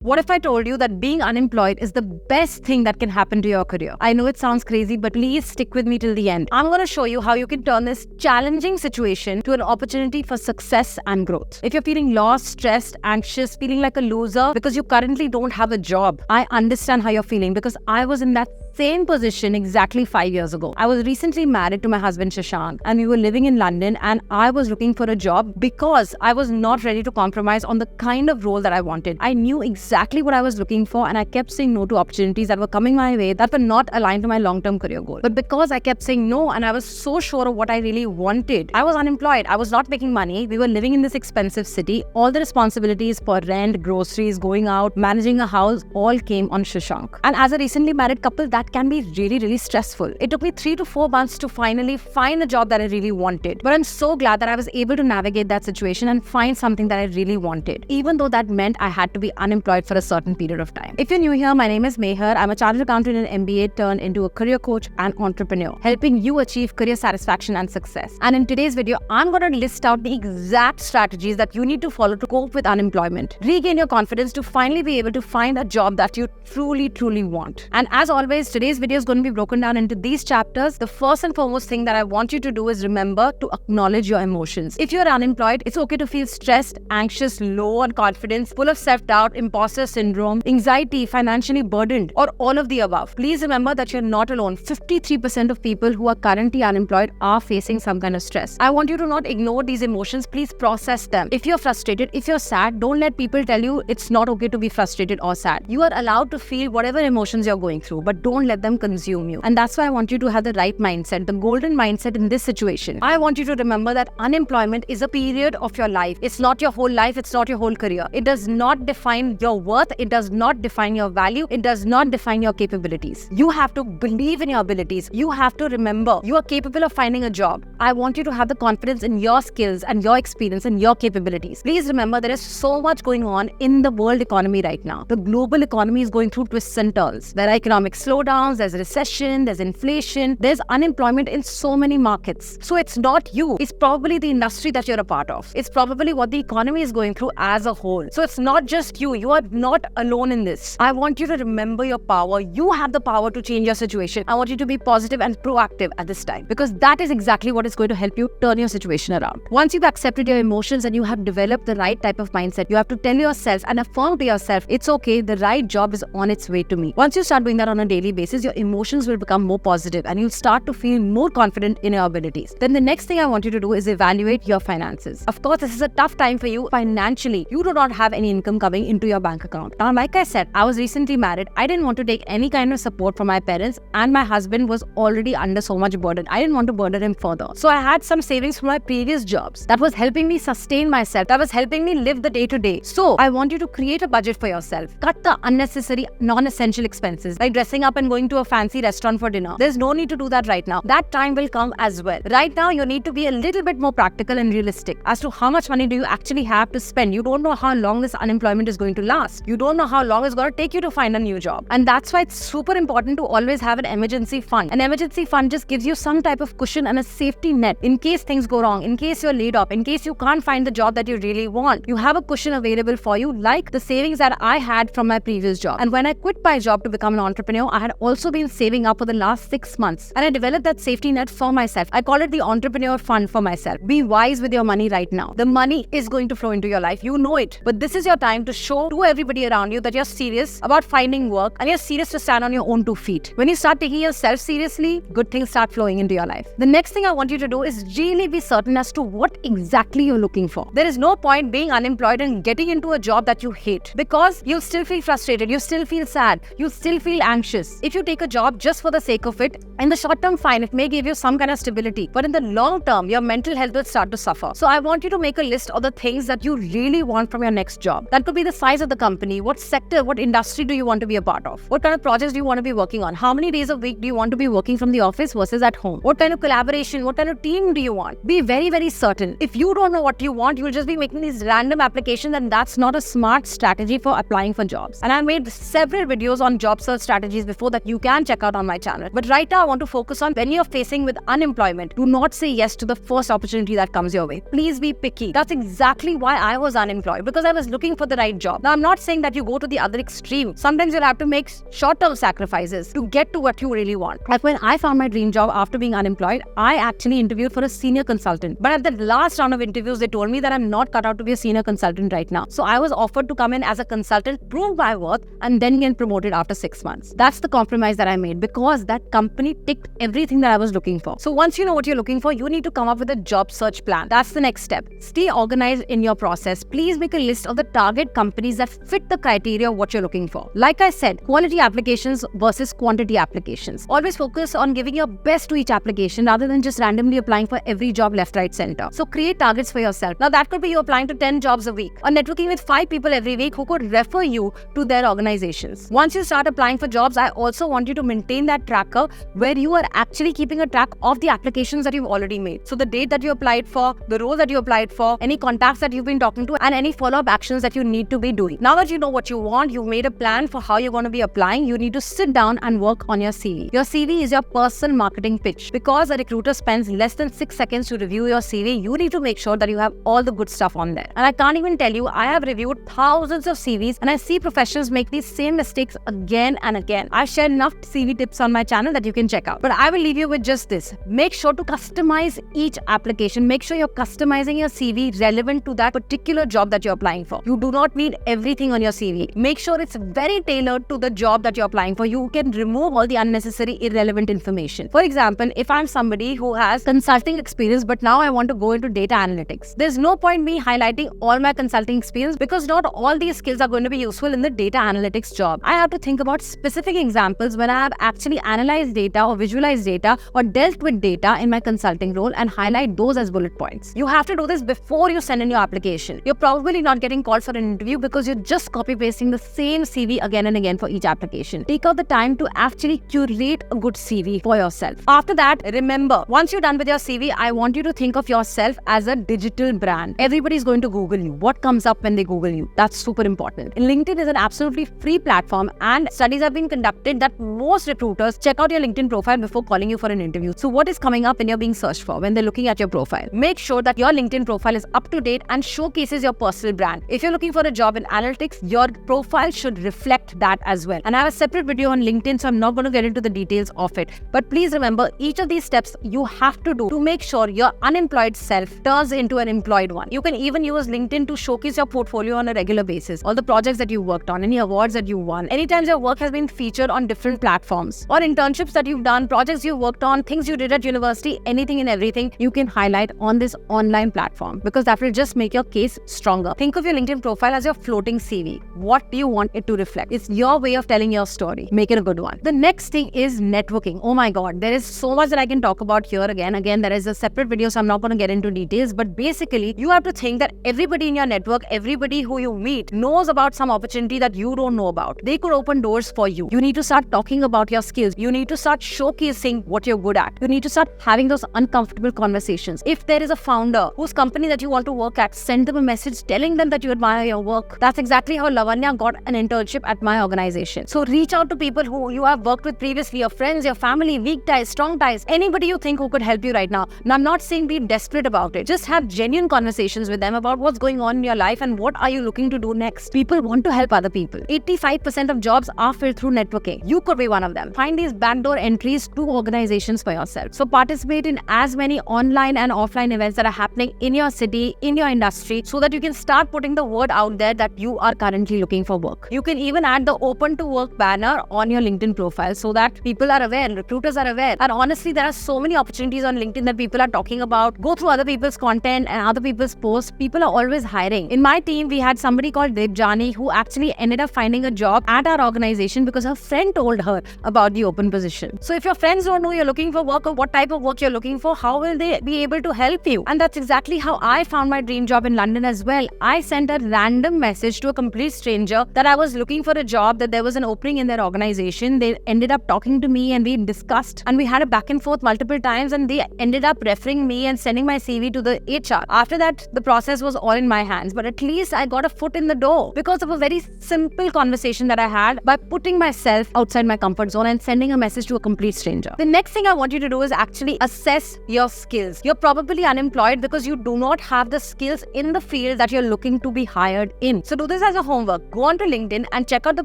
What if I told you that being unemployed is the best thing that can happen to your career? I know it sounds crazy, but please stick with me till the end. I'm going to show you how you can turn this challenging situation to an opportunity for success and growth. If you're feeling lost, stressed, anxious, feeling like a loser because you currently don't have a job, I understand how you're feeling because I was in that same position exactly 5 years ago. I was recently married to my husband Shashank and we were living in London, and I was looking for a job because I was not ready to compromise on the kind of role that I wanted. I knew exactly what I was looking for, and I kept saying no to opportunities that were coming my way that were not aligned to my long-term career goal. But because I kept saying no and I was so sure of what I really wanted, I was unemployed. I was not making money. We were living in this expensive city. All the responsibilities for rent, groceries, going out, managing a house all came on Shashank. And as a recently married couple, that can be really stressful. It took me 3 to 4 months to finally find a job that I really wanted. But I'm so glad that I was able to navigate that situation and find something that I really wanted, even though that meant I had to be unemployed for a certain period of time. If you're new here, my name is Meher. I'm a chartered accountant and MBA turned into a career coach and entrepreneur, helping you achieve career satisfaction and success. And in today's video, I'm going to list out the exact strategies that you need to follow to cope with unemployment, regain your confidence to finally be able to find a job that you truly want. And as always, today's video is going to be broken down into these chapters. The first and foremost thing that I want you to do is remember to acknowledge your emotions. If you're unemployed, it's okay to feel stressed, anxious, low on confidence, full of self-doubt, imposter syndrome, anxiety, financially burdened, or all of the above. Please remember that you're not alone. 53% of people who are currently unemployed are facing some kind of stress. I want you to not ignore these emotions. Please process them. If you're frustrated, if you're sad, don't let people tell you it's not okay to be frustrated or sad. You are allowed to feel whatever emotions you're going through, but don't let them consume you. And that's why I want you to have the right mindset, the golden mindset in this situation. I want you to remember that unemployment is a period of your life. It's not your whole life. It's not your whole career. It does not define your worth. It does not define your value. It does not define your capabilities. You have to believe in your abilities. You have to remember you are capable of finding a job. I want you to have the confidence in your skills and your experience and your capabilities. Please remember there is so much going on in the world economy right now. The global economy is going through twists and turns. There are economic slowdowns, there's recession, there's inflation, there's unemployment in so many markets. So it's not you. It's probably the industry that you're a part of. It's probably what the economy is going through as a whole. So it's not just you. You are not alone in this. I want you to remember your power. You have the power to change your situation. I want you to be positive and proactive at this time, because that is exactly what is going to help you turn your situation around. Once you've accepted your emotions and you have developed the right type of mindset, you have to tell yourself and affirm to yourself, it's okay, the right job is on its way to me. Once you start doing that on a daily basis, your emotions will become more positive and you'll start to feel more confident in your abilities. Then the next thing I want you to do is evaluate your finances. Of course, this is a tough time for you financially. You do not have any income coming into your bank account. Now, like I said, I was recently married. I didn't want to take any kind of support from my parents, and my husband was already under so much burden. I didn't want to burden him further. So I had some savings from my previous jobs that was helping me sustain myself, that was helping me live the day to day. So I want you to create a budget for yourself. Cut the unnecessary, non-essential expenses like dressing up and going to a fancy restaurant for dinner. There's no need to do that right now. That time will come as well. Right now, you need to be a little bit more practical and realistic as to how much money do you actually have to spend. You don't know how long this unemployment is going to last. You don't know how long it's going to take you to find a new job. And that's why it's super important to always have an emergency fund. An emergency fund just gives you some type of cushion and a safety net in case things go wrong, in case you're laid off, in case you can't find the job that you really want. You have a cushion available for you, like the savings that I had from my previous job. And when I quit my job to become an entrepreneur, I had also been saving up for the last 6 months, and I developed that safety net for myself. I call it the entrepreneur fund for myself. Be wise with your money right now. The money is going to flow into your life. You know it. But this is your time to show to everybody around you that you're serious about finding work and you're serious to stand on your own 2 feet. When you start taking yourself seriously, good things start flowing into your life. The next thing I want you to do is really be certain as to what exactly you're looking for. There is no point being unemployed and getting into a job that you hate, because you'll still feel frustrated, you'll still feel sad, you'll still feel anxious. If you take a job just for the sake of it, in the short term, fine, it may give you some kind of stability, but in the long term, your mental health will start to suffer. So I want you to make a list of the things that you really want from your next job. That could be the size of the company, what sector, what industry do you want to be a part of, what kind of projects do you want to be working on, how many days a week do you want to be working from the office versus at home, what kind of collaboration, what kind of team do you want. Be very certain. If you don't know what you want, you'll just be making these random applications, and that's not a smart strategy for applying for jobs. And I made several videos on job search strategies before that you can check out on my channel. But right now, I want to focus on when you're facing with unemployment, do not say yes to the first opportunity that comes your way. Please be picky. That's exactly why I was unemployed, because I was looking for the right job. Now, I'm not saying that you go to the other extreme. Sometimes you'll have to make short-term sacrifices to get to what you really want. Like when I found my dream job after being unemployed, I actually interviewed for a senior consultant. But at the last round of interviews, they told me that I'm not cut out to be a senior consultant right now. So I was offered to come in as a consultant, prove my worth, and then get promoted after 6 months. That's the compromise that I made, because that company ticked everything that I was looking for. So once you know what you're looking for, you need to come up with a job search plan. That's the next step. Stay organized in your process. Please make a list of the target companies that fit the criteria of what you're looking for. Like I said, quality applications versus quantity applications. Always focus on giving your best to each application rather than just randomly applying for every job left, right, center. So create targets for yourself. Now that could be you applying to 10 jobs a week or networking with 5 people every week who could refer you to their organizations. Once you start applying for jobs, I also want you to maintain that tracker where you are actually keeping a track of the applications that you've already made. So the date that you applied for, the role that you applied for, any contacts that you've been talking to, and any follow-up actions that you need to be doing. Now that you know what you want, you've made a plan for how you're going to be applying, you need to sit down and work on your CV. Your CV is your personal marketing pitch. Because a recruiter spends less than 6 seconds to review your CV, you need to make sure that you have all the good stuff on there. And I can't even tell you, I have reviewed thousands of CVs and I see professionals make these same mistakes again and again. I've shared enough CV tips on my channel that you can check out. But I will leave you with just this. Make sure to customize each application. Make sure you're customizing your CV relevant to that particular job that you're applying for. You do not need everything on your CV. Make sure it's very tailored to the job that you're applying for. You can remove all the unnecessary, irrelevant information. For example, if I'm somebody who has consulting experience, but now I want to go into data analytics, there's no point me highlighting all my consulting experience because not all these skills are going to be useful in the data analytics job. I have to think about specific examples when I have actually analyzed data or visualized data or dealt with data in my consulting role and highlight those as bullet points. You have to do this before you send in your application. You're probably not getting called for an interview because you're just copy-pasting the same CV again and again for each application. Take out the time to actually curate a good CV for yourself. After that, remember, once you're done with your CV, I want you to think of yourself as a digital brand. Everybody's going to Google you. What comes up when they Google you? That's super important. LinkedIn is an absolutely free platform and studies have been conducted that most recruiters check out your LinkedIn profile before calling you for an interview. So what is coming up when you're being searched for, when they're looking at your profile? Make sure that your LinkedIn profile is up to date and showcases your personal brand. If you're looking for a job in analytics, your profile should reflect that as well. And I have a separate video on LinkedIn, so I'm not going to get into the details of it. But please remember, each of these steps you have to do to make sure your unemployed self turns into an employed one. You can even use LinkedIn to showcase your portfolio on a regular basis, all the projects that you worked on, any awards that you won, anytime your work has been featured on different platforms, or internships that you've done, projects you worked on, things you did at university, anything and everything you can highlight on this online platform because that will just make your case stronger. Think of your LinkedIn profile as your floating CV. What do you want it to reflect? It's your way of telling your story. Make it a good one. The next thing is networking. Oh my God, there is so much that I can talk about here. Again, there is a separate video, so I'm not going to get into details, but basically you have to think that everybody in your network, everybody who you meet knows about some opportunity that you don't know about. They could open doors for you. You need to start talking about your skills. You need to start showcasing what you're good at. You need to start having those uncomfortable conversations. If there is a founder whose company that you want to work at, send them a message telling them that you admire your work. That's exactly how Lavanya got an internship at my organization. So reach out to people who you have worked with previously, your friends, your family, weak ties, strong ties, anybody you think who could help you right now. Now, I'm not saying be desperate about it. Just have genuine conversations with them about what's going on in your life and what are you looking to do next. People want to help other people. 85% of jobs are filled through networking. You could be one of them. Find these backdoor entries to organizations for yourself. So participate in as many online and offline events that are happening in your city, in your industry, so that you can start putting the word out there that you are currently looking for work. You can even add the open to work banner on your LinkedIn profile so that people are aware, recruiters are aware. And honestly, there are so many opportunities on LinkedIn that people are talking about. Go through other people's content and other people's posts. People are always hiring. In my team, we had somebody called Debjani who actually ended up finding a job at our organization because her friend told her about the open position. So if your friends don't know you're looking for work or what type of work you're looking for, how will they be able to help you? And that's exactly how I found my dream job in London as well. I sent a random message to a complete stranger that I was looking for a job, that there was an opening in their organization. They ended up talking to me and we discussed and we had a back and forth multiple times and they ended up referring me and sending my CV to the HR. After that, the process was all in my hands, but at least I got a foot in the door because of a very simple conversation that I had by putting myself outside my comfort zone and sending a message to a complete stranger. The next thing I want you to do is actually assess your skills. You're probably unemployed because you do not have the skills in the field that you're looking to be hired in. So do this as a homework. Go onto LinkedIn and check out the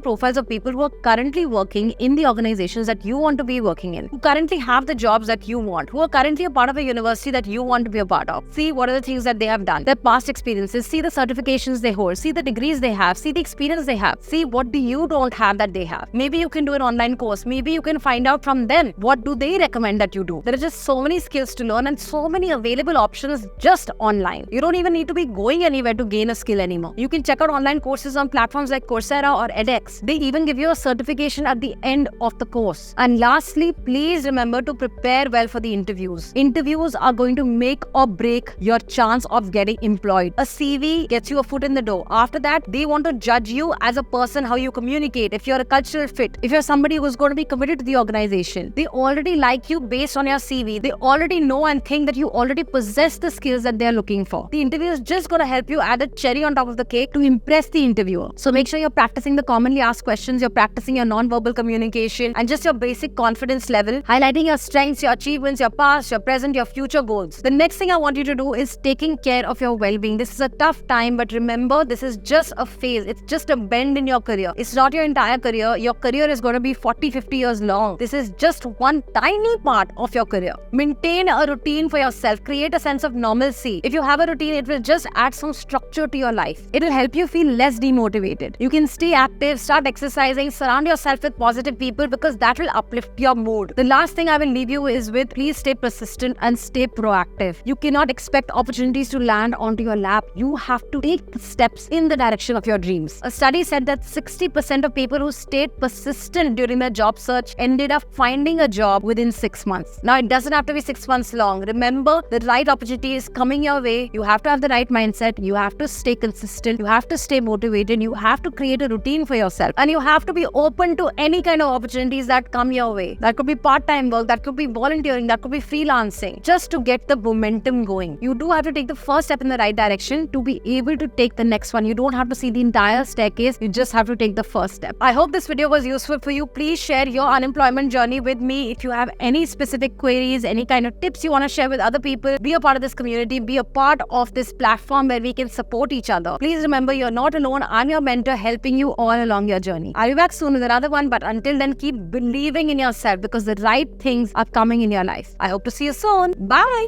profiles of people who are currently working in the organizations that you want to be working in, who currently have the jobs that you want, who are currently a part of a university that you want to be a part of. See what are the things that they have done, their past experiences, see the certifications they hold, see the degrees they have, see the experience they have, see what do you don't have that they have. Maybe you can do an online course, maybe you can find out from them what do they recommend that you do. There are just so many skills to learn and so many available options just online. You don't even need to be going anywhere to gain a skill anymore. You can check out online courses on platforms like Coursera or edX. They even give you a certification at the end of the course. And lastly, please remember to prepare well for the interviews. Interviews are going to make or break your chance of getting employed. A CV gets you a foot in the door. After that, they want to judge you as a person, how you communicate, if you're a cultural fit, if you're somebody who's going to be committed to the organization. They already like you based on your CV. They already know and think that you already possess the skills that they're looking for. The interview is just going to help you add a cherry on top of the cake to impress the interviewer. So make sure you're practicing the commonly asked questions, you're practicing your non-verbal communication and just your basic confidence level, highlighting your strengths, your achievements, your past, your present, your future goals. The next thing I want you to do is taking care of your well-being. This is a tough time, but remember, this is just a phase. It's just a bend in your career. It's not your entire career. Your career is going to be 40-50 years long. This is just one tiny part of your career. Maintain a routine for yourself. Create a sense of normalcy. If you have a routine, it will just add some structure to your life. It will help you feel less demotivated. You can stay active, start exercising, surround yourself with positive people because that will uplift your mood. The last thing I will leave you is with, please stay persistent and stay proactive. You cannot expect opportunities to land onto your lap. You have to take the steps in the direction of your dreams. A study said that 60% of people who stayed persistent during their job search ended up finding a job within 6 months. Now, it doesn't have to be 6 months long. Remember, the right opportunity is coming your way. You have to have the right mindset. You have to stay consistent. You have to stay motivated. You have to create a routine for yourself. And you have to be open to any kind of opportunities that come your way. That could be part-time work. That could be volunteering. That could be freelancing. Just to get the momentum going. You do have to take the first step in the right direction to be able to take the next one. You don't have to see the entire staircase. You just have to take the first step. I hope this video was useful for you. Please share your unemployment journey with me. If you have any specific queries, any kind of tips you want to share with other people, be a part of this community, be a part of this platform where we can support each other. Please remember, you're not alone. I'm your mentor helping you all along your journey. I'll be back soon with another one, but until then, keep believing in yourself because the right things are coming in your life. I hope to see you soon. Bye.